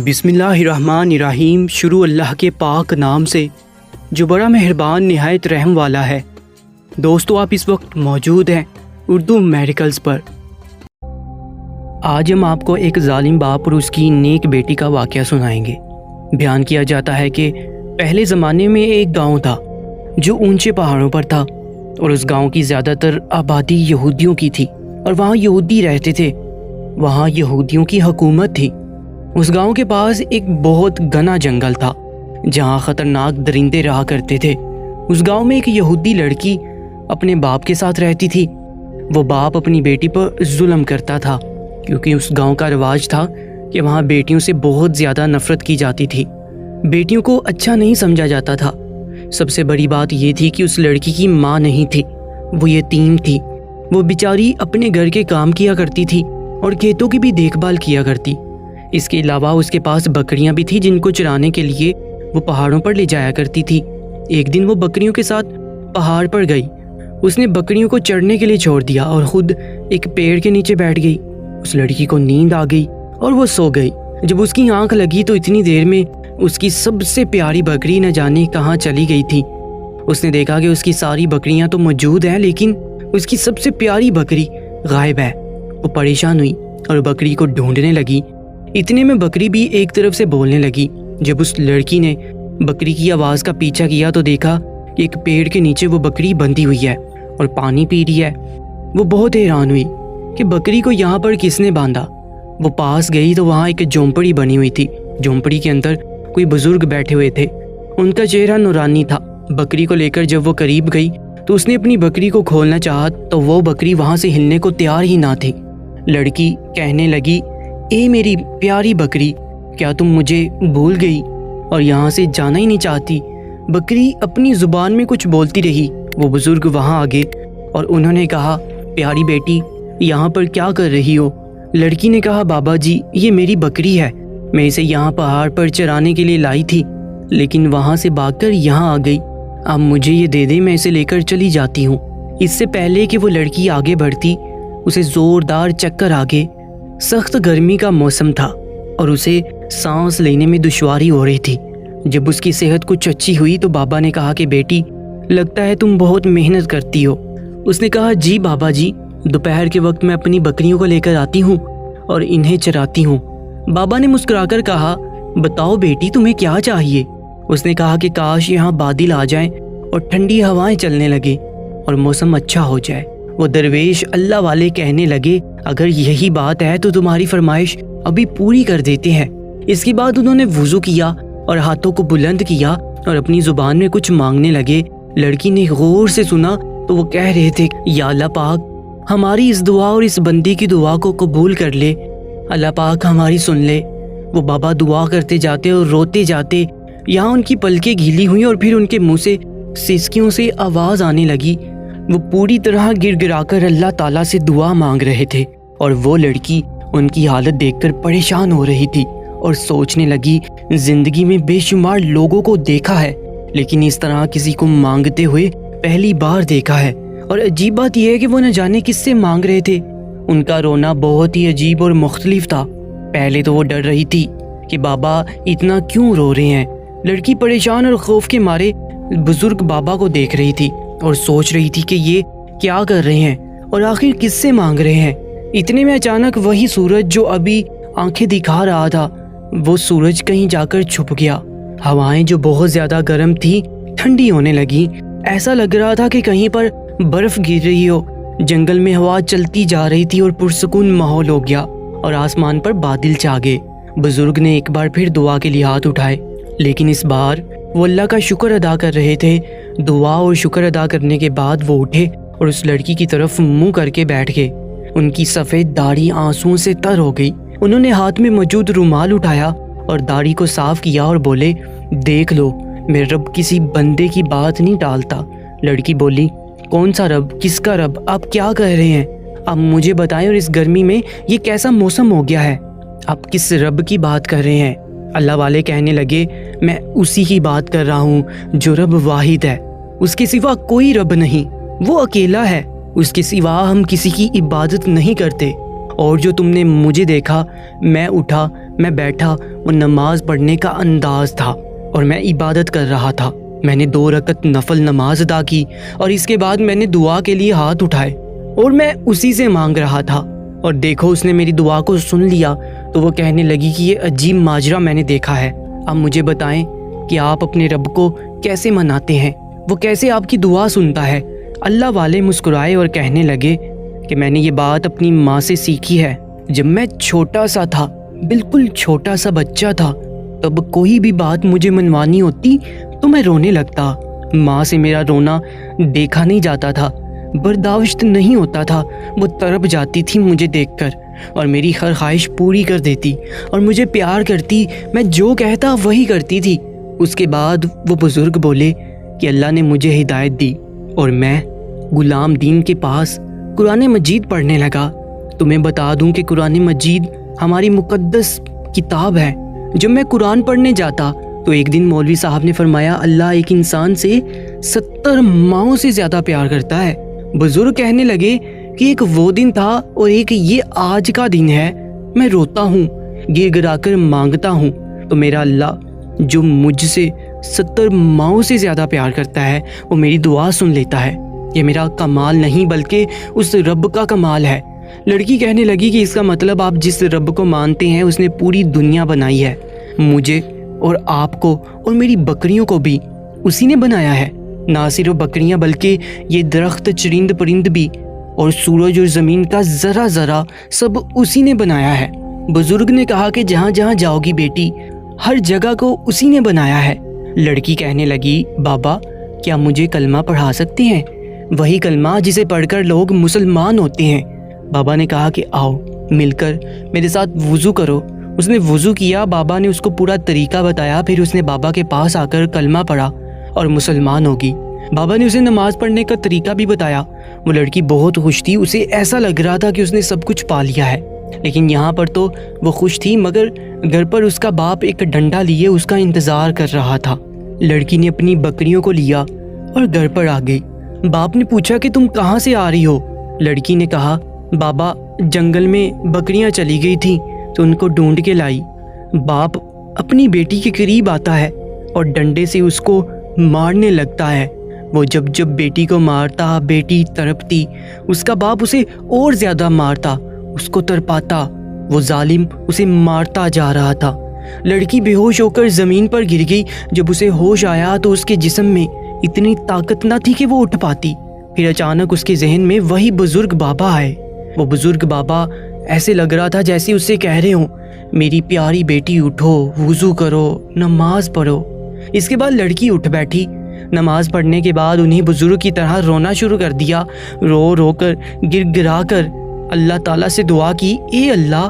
بسم اللہ الرحمن الرحیم۔ شروع اللہ کے پاک نام سے جو بڑا مہربان نہایت رحم والا ہے۔ دوستو، آپ اس وقت موجود ہیں اردو میڈیکلز پر۔ آج ہم آپ کو ایک ظالم باپ اور اس کی نیک بیٹی کا واقعہ سنائیں گے۔ بیان کیا جاتا ہے کہ پہلے زمانے میں ایک گاؤں تھا جو اونچے پہاڑوں پر تھا، اور اس گاؤں کی زیادہ تر آبادی یہودیوں کی تھی، اور وہاں یہودی رہتے تھے۔ وہاں یہودیوں کی حکومت تھی۔ اس گاؤں کے پاس ایک بہت گھنا جنگل تھا جہاں خطرناک درندے رہا کرتے تھے۔ اس گاؤں میں ایک یہودی لڑکی اپنے باپ کے ساتھ رہتی تھی۔ وہ باپ اپنی بیٹی پر ظلم کرتا تھا کیونکہ اس گاؤں کا رواج تھا کہ وہاں بیٹیوں سے بہت زیادہ نفرت کی جاتی تھی۔ بیٹیوں کو اچھا نہیں سمجھا جاتا تھا۔ سب سے بڑی بات یہ تھی کہ اس لڑکی کی ماں نہیں تھی، وہ یتیم تھی۔ وہ بیچاری اپنے گھر کے کام کیا کرتی تھی اور کھیتوں کی بھی دیکھ بھال کیا کرتی۔ اس کے علاوہ اس کے پاس بکریاں بھی تھیں جن کو چرانے کے لیے وہ پہاڑوں پر لے جایا کرتی تھی۔ ایک دن وہ بکریوں کے ساتھ پہاڑ پر گئی۔ اس نے بکریوں کو چرنے کے لیے چھوڑ دیا اور خود ایک پیڑ کے نیچے بیٹھ گئی۔ اس لڑکی کو نیند آ گئی اور وہ سو گئی۔ جب اس کی آنکھ لگی تو اتنی دیر میں اس کی سب سے پیاری بکری نہ جانے کہاں چلی گئی تھی۔ اس نے دیکھا کہ اس کی ساری بکریاں تو موجود ہیں لیکن اس کی سب سے پیاری بکری غائب ہے۔ وہ پریشان ہوئی اور بکری کو ڈھونڈنے لگی۔ اتنے میں بکری بھی ایک طرف سے بولنے لگی۔ جب اس لڑکی نے بکری کی آواز کا پیچھا کیا تو دیکھا کہ ایک پیڑ کے نیچے وہ بکری بندھی ہوئی ہے اور پانی پی رہی ہے۔ وہ بہت حیران ہوئی کہ بکری کو یہاں پر کس نے باندھا۔ وہ پاس گئی تو وہاں ایک جھونپڑی بنی ہوئی تھی۔ جھونپڑی کے اندر کوئی بزرگ بیٹھے ہوئے تھے۔ ان کا چہرہ نورانی تھا۔ بکری کو لے کر جب وہ قریب گئی تو اس نے اپنی بکری کو کھولنا چاہا تو وہ بکری وہاں سے ہلنے کو تیار ہی نہ تھی۔ لڑکی کہنے لگی، اے میری پیاری بکری، کیا تم مجھے بھول گئی اور یہاں سے جانا ہی نہیں چاہتی؟ بکری اپنی زبان میں کچھ بولتی رہی۔ وہ بزرگ وہاں آگے اور انہوں نے کہا، پیاری بیٹی، یہاں پر کیا کر رہی ہو؟ لڑکی نے کہا، بابا جی، یہ میری بکری ہے۔ میں اسے یہاں پہاڑ پر چرانے کے لیے لائی تھی لیکن وہاں سے بھاگ کر یہاں آ گئی۔ اب مجھے یہ دے دے، میں اسے لے کر چلی جاتی ہوں۔ اس سے پہلے کہ وہ لڑکی آگے بڑھتی، اسے زوردار چکر آ گئے۔ سخت گرمی کا موسم تھا اور اسے سانس لینے میں دشواری ہو رہی تھی۔ جب اس کی صحت کچھ اچھی ہوئی تو بابا نے کہا کہ بیٹی، لگتا ہے تم بہت محنت کرتی ہو۔ اس نے کہا، جی بابا جی، دوپہر کے وقت میں اپنی بکریوں کو لے کر آتی ہوں اور انہیں چراتی ہوں۔ بابا نے مسکرا کر کہا، بتاؤ بیٹی، تمہیں کیا چاہیے؟ اس نے کہا کہ کاش یہاں بادل آ جائیں اور ٹھنڈی ہوائیں چلنے لگے اور موسم اچھا ہو جائے۔ وہ درویش اللہ والے کہنے لگے، اگر یہی بات ہے تو تمہاری فرمائش ابھی پوری کر دیتے ہیں۔ اس کے بعد انہوں نے وضو کیا اور ہاتھوں کو بلند کیا اور اپنی زبان میں کچھ مانگنے لگے۔ لڑکی نے غور سے سنا تو وہ کہہ رہے تھے، یا اللہ پاک، ہماری اس دعا اور اس بندی کی دعا کو قبول کر لے۔ اللہ پاک ہماری سن لے۔ وہ بابا دعا کرتے جاتے اور روتے جاتے۔ یہاں ان کی پلکیں گیلی ہوئیں اور پھر ان کے منہ سے سسکیوں سے آواز آنے لگی۔ وہ پوری طرح گر گرا کر اللہ تعالیٰ سے دعا مانگ رہے تھے، اور وہ لڑکی ان کی حالت دیکھ کر پریشان ہو رہی تھی اور سوچنے لگی، زندگی میں بے شمار لوگوں کو دیکھا ہے لیکن اس طرح کسی کو مانگتے ہوئے پہلی بار دیکھا ہے۔ اور عجیب بات یہ ہے کہ وہ نہ جانے کس سے مانگ رہے تھے۔ ان کا رونا بہت ہی عجیب اور مختلف تھا۔ پہلے تو وہ ڈر رہی تھی کہ بابا اتنا کیوں رو رہے ہیں۔ لڑکی پریشان اور خوف کے مارے بزرگ بابا کو دیکھ رہی تھی اور سوچ رہی تھی کہ یہ کیا کر رہے ہیں اور آخر کس سے مانگ رہے ہیں۔ اتنے میں اچانک وہی سورج جو ابھی آنکھیں دکھا رہا تھا، وہ سورج کہیں جا کر چھپ گیا۔ ہوائیں جو بہت زیادہ گرم تھی ٹھنڈی ہونے لگی۔ ایسا لگ رہا تھا کہ کہیں پر برف گر رہی ہو۔ جنگل میں ہوا چلتی جا رہی تھی اور پرسکون ماحول ہو گیا اور آسمان پر بادل چھا گئے۔ بزرگ نے ایک بار پھر دعا کے لیے ہاتھ اٹھائے لیکن اس بار وہ اللہ کا شکر ادا کر رہے تھے۔ دعا اور شکر ادا کرنے کے بعد وہ اٹھے اور اس لڑکی کی طرف منہ کر کے بیٹھ گئے۔ ان کی سفید داڑھی آنسوؤں سے تر ہو گئی۔ انہوں نے ہاتھ میں موجود رومال اٹھایا اور داڑھی کو صاف کیا اور بولے، دیکھ لو، میرے رب کسی بندے کی بات نہیں ٹالتا۔ لڑکی بولی، کون سا رب؟ کس کا رب؟ آپ کیا کہہ رہے ہیں؟ آپ مجھے بتائیں، اور اس گرمی میں یہ کیسا موسم ہو گیا ہے؟ آپ کس رب کی بات کر رہے ہیں؟ اللہ والے کہنے لگے، میں اسی کی بات کر رہا ہوں جو رب واحد ہے، اس کے سوا کوئی رب نہیں، وہ اکیلا ہے، اس کے سوا ہم کسی کی عبادت نہیں کرتے۔ اور جو تم نے مجھے دیکھا، میں اٹھا، میں بیٹھا وہ نماز پڑھنے کا انداز تھا اور میں عبادت کر رہا تھا۔ میں نے 2 رکعت نفل نماز ادا کی اور اس کے بعد میں نے دعا کے لیے ہاتھ اٹھائے اور میں اسی سے مانگ رہا تھا، اور دیکھو اس نے میری دعا کو سن لیا۔ تو وہ کہنے لگی کہ یہ عجیب ماجرا میں نے دیکھا ہے، اب مجھے بتائیں کہ آپ اپنے رب کو کیسے مناتے ہیں، وہ کیسے آپ کی دعا سنتا ہے؟ اللہ والے مسکرائے اور کہنے لگے کہ میں نے یہ بات اپنی ماں سے سیکھی ہے۔ جب میں چھوٹا سا تھا، بالکل چھوٹا سا بچہ تھا، تب کوئی بھی بات مجھے منوانی ہوتی تو میں رونے لگتا۔ ماں سے میرا رونا دیکھا نہیں جاتا تھا، برداشت نہیں ہوتا تھا، وہ تڑپ جاتی تھی مجھے دیکھ کر اور میری ہر خواہش پوری کر دیتی اور مجھے پیار کرتی، میں جو کہتا وہی کرتی تھی۔ اس کے بعد وہ بزرگ بولے کہ اللہ نے مجھے ہدایت دی اور میں غلام دین کے پاس قرآن مجید پڑھنے لگا۔ تمہیں بتا دوں کہ قرآن مجید ہماری مقدس کتاب ہے۔ جب میں قرآن پڑھنے جاتا تو ایک دن مولوی صاحب نے فرمایا اللہ ایک انسان سے 70 ماؤں سے زیادہ پیار کرتا ہے۔ بزرگ کہنے لگے کہ ایک وہ دن تھا اور ایک یہ آج کا دن ہے۔ میں روتا ہوں، گر گرا کر مانگتا ہوں تو میرا اللہ جو مجھ سے 70 ماؤں سے زیادہ پیار کرتا ہے وہ میری دعا سن لیتا ہے۔ یہ میرا کمال نہیں بلکہ اس رب کا کمال ہے۔ لڑکی کہنے لگی کہ اس کا مطلب آپ جس رب کو مانتے ہیں اس نے پوری دنیا بنائی ہے، مجھے اور آپ کو اور میری بکریوں کو بھی اسی نے بنایا ہے۔ نہ صرف بکریاں بلکہ یہ درخت، چرند پرند بھی، اور سورج اور زمین کا ذرا ذرا سب اسی نے بنایا ہے۔ بزرگ نے کہا کہ جہاں جہاں جاؤ گی بیٹی، ہر جگہ کو اسی نے بنایا ہے۔ لڑکی کہنے لگی بابا کیا مجھے کلمہ پڑھا سکتے ہیں، وہی کلمہ جسے پڑھ کر لوگ مسلمان ہوتے ہیں؟ بابا نے کہا کہ آؤ مل کر میرے ساتھ وضو کرو۔ اس نے وضو کیا، بابا نے اس کو پورا طریقہ بتایا، پھر اس نے بابا کے پاس آ کر کلمہ پڑھا اور مسلمان ہوگی۔ بابا نے اسے نماز پڑھنے کا طریقہ بھی بتایا۔ وہ لڑکی بہت خوش تھی، اسے ایسا لگ رہا تھا کہ اس نے سب کچھ پا لیا ہے۔ لیکن یہاں پر تو وہ خوش تھی مگر گھر پر اس کا باپ ایک ڈنڈا لیے اس کا انتظار کر رہا تھا۔ لڑکی نے اپنی بکریوں کو لیا اور گھر پر آ گئی۔ باپ نے پوچھا کہ تم کہاں سے آ رہی ہو؟ لڑکی نے کہا بابا جنگل میں بکریاں چلی گئی تھیں تو ان کو ڈھونڈ کے لائی۔ باپ اپنی بیٹی کے قریب آتا ہے اور ڈنڈے سے اس کو مارنے لگتا ہے۔ وہ جب بیٹی کو مارتا بیٹی تڑپتی، اس کا باپ اسے اور زیادہ مارتا، اس کو تڑپاتا، وہ ظالم اسے مارتا جا رہا تھا۔ لڑکی بے ہوش ہو کر زمین پر گر گئی۔ جب اسے ہوش آیا تو اس کے جسم میں اتنی طاقت نہ تھی کہ وہ اٹھ پاتی۔ پھر اچانک اس کے ذہن میں وہی بزرگ بابا آئے۔ وہ بزرگ بابا ایسے لگ رہا تھا جیسے اس سے کہہ رہے ہوں میری پیاری بیٹی اٹھو، وضو کرو، نماز پڑھو۔ اس کے بعد لڑکی اٹھ بیٹھی۔ نماز پڑھنے کے بعد انہیں بزرگ کی طرح رونا شروع کر دیا، رو رو کر گر گرا کر اللہ تعالیٰ سے دعا کی، اے اللہ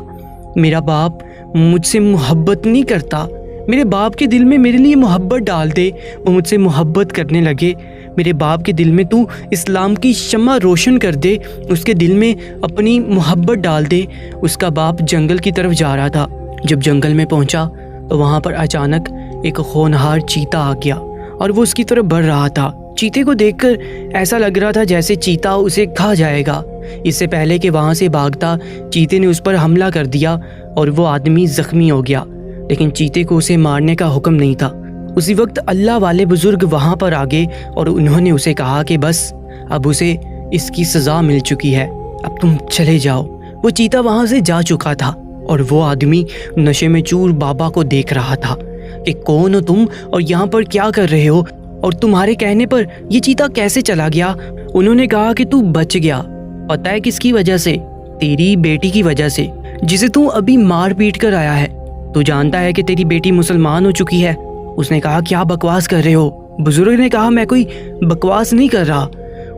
میرا باپ مجھ سے محبت نہیں کرتا، میرے باپ کے دل میں میرے لیے محبت ڈال دے، وہ مجھ سے محبت کرنے لگے۔ میرے باپ کے دل میں تو اسلام کی شمع روشن کر دے، اس کے دل میں اپنی محبت ڈال دے۔ اس کا باپ جنگل کی طرف جا رہا تھا۔ جب جنگل میں پہنچا تو وہاں پر اچانک ایک ہونہار چیتا آ گیا اور وہ اس کی طرف بڑھ رہا تھا۔ چیتے کو دیکھ کر ایسا لگ رہا تھا جیسے چیتا اسے کھا جائے گا۔ اس سے پہلے کہ وہاں سے بھاگتا، چیتے نے اس پر حملہ کر دیا اور وہ آدمی زخمی ہو گیا، لیکن چیتے کو اسے مارنے کا حکم نہیں تھا۔ اسی وقت اللہ والے بزرگ وہاں پر آ گئے اور انہوں نے اسے کہا کہ بس اب اسے اس کی سزا مل چکی ہے، اب تم چلے جاؤ۔ وہ چیتا وہاں سے جا چکا تھا اور وہ آدمی نشے میں چور بابا کو دیکھ رہا تھا کہ کون ہو تم اور یہاں پر کیا کر رہے ہو، اور تمہارے کہنے پر یہ چیتا کیسے چلا گیا؟ انہوں نے کہا کہ تو بچ گیا، پتہ ہے کس کی وجہ سے؟ تیری بیٹی کی وجہ سے، جسے تو ابھی مار پیٹ کر آیا ہے۔ تو جانتا ہے کہ تیری بیٹی مسلمان ہو چکی ہے۔ اس نے کہا کیا بکواس کر رہے ہو؟ بزرگ نے کہا میں کوئی بکواس نہیں کر رہا،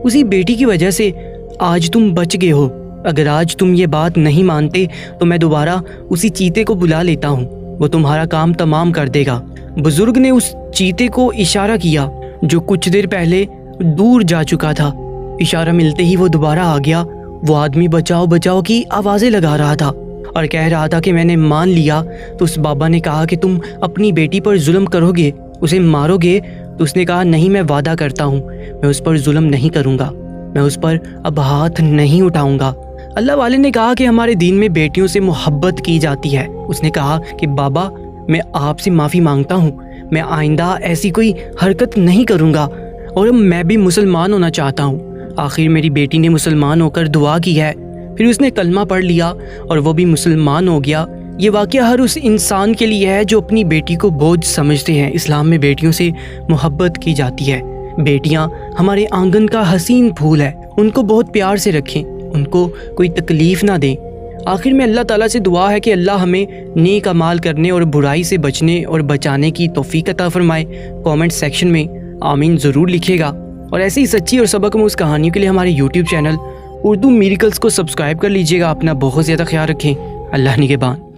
اسی بیٹی کی وجہ سے آج تم بچ گئے ہو۔ اگر آج تم یہ بات نہیں مانتے تو میں دوبارہ اسی چیتے کو بلا لیتا ہوں، وہ تمہارا کام تمام کر دے گا۔ بزرگ نے اس چیتے کو اشارہ کیا جو کچھ دیر پہلے دور جا چکا تھا۔ اشارہ ملتے ہی وہ دوبارہ آ گیا۔ وہ آدمی بچاؤ بچاؤ کی آوازیں لگا رہا تھا اور کہہ رہا تھا کہ میں نے مان لیا۔ تو اس بابا نے کہا کہ تم اپنی بیٹی پر ظلم کرو گے، اسے مارو گے؟ تو اس نے کہا نہیں، میں وعدہ کرتا ہوں میں اس پر ظلم نہیں کروں گا، میں اس پر اب ہاتھ نہیں اٹھاؤں گا۔ اللہ والے نے کہا کہ ہمارے دین میں بیٹیوں سے محبت کی جاتی ہے۔ اس نے کہا کہ بابا میں آپ سے معافی مانگتا ہوں، میں آئندہ ایسی کوئی حرکت نہیں کروں گا اور میں بھی مسلمان ہونا چاہتا ہوں۔ آخر میری بیٹی نے مسلمان ہو کر دعا کی ہے، پھر اس نے کلمہ پڑھ لیا اور وہ بھی مسلمان ہو گیا۔ یہ واقعہ ہر اس انسان کے لیے ہے جو اپنی بیٹی کو بوجھ سمجھتے ہیں۔ اسلام میں بیٹیوں سے محبت کی جاتی ہے۔ بیٹیاں ہمارے آنگن کا حسین پھول ہے، ان کو بہت پیار سے رکھیں، ان کو کوئی تکلیف نہ دیں۔ آخر میں اللہ تعالیٰ سے دعا ہے کہ اللہ ہمیں نیک اعمال کرنے اور برائی سے بچنے اور بچانے کی توفیق عطا فرمائے۔ کامنٹ سیکشن میں آمین ضرور لکھیے گا، اور ایسی ہی سچی اور سبق آموز کہانیوں کے لیے ہمارے یوٹیوب چینل اردو میریکلز کو سبسکرائب کر لیجیے گا۔ اپنا بہت زیادہ خیال رکھیں۔ اللہ نگہبان۔